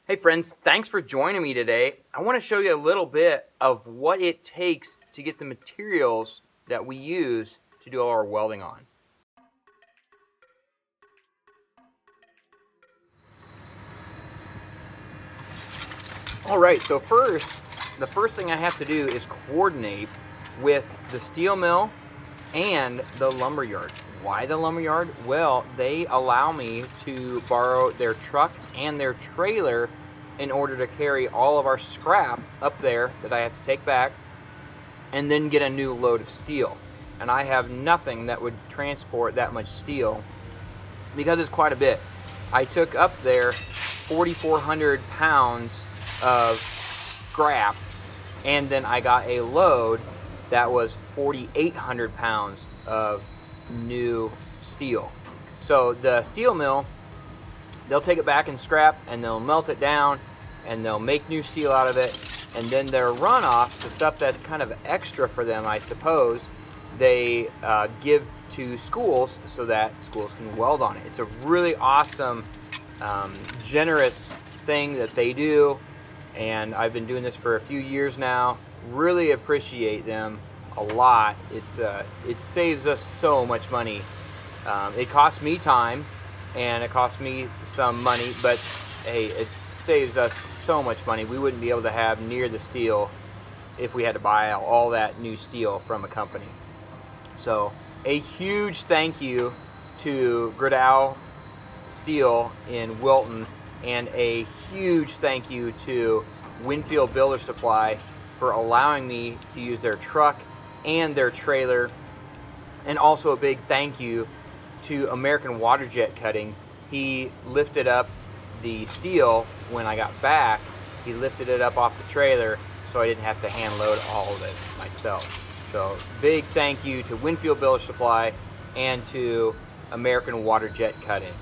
Hey friends, thanks for joining me today. I want to show you a little bit of what it takes to get the materials that we use to do all our welding on. Alright, so the first thing I have to do is coordinate with the steel mill and the lumber yard. Why the lumber yard? Well, they allow me to borrow their truck and their trailer in order to carry all of our scrap up there that I have to take back and then get a new load of steel. And I have nothing that would transport that much steel because it's quite a bit. I took up there 4,400 pounds of scrap, and then I got a load that was 4,800 pounds of new steel. So the steel mill, they'll take it back in scrap and they'll melt it down and they'll make new steel out of it, and then their runoffs, the stuff that's kind of extra for them, I suppose, they give to schools so that schools can weld on it. It's a really awesome, generous thing that they do, and I've been doing this for a few years now. Really appreciate them a lot. It saves us so much money. It costs me time and it costs me some money, but hey, it saves us so much money. We wouldn't be able to have near the steel if we had to buy all that new steel from a company. So a huge thank you to Gerdau Steel in Wilton, and a huge thank you to Winfield Builders Supply for allowing me to use their truck and their trailer. And also a big thank you to American Waterjet Cutting. He lifted up the steel when I got back. He lifted it up off the trailer so I didn't have to hand load all of it myself. So big thank you to Winfield Builders Supply and to American Waterjet Cutting.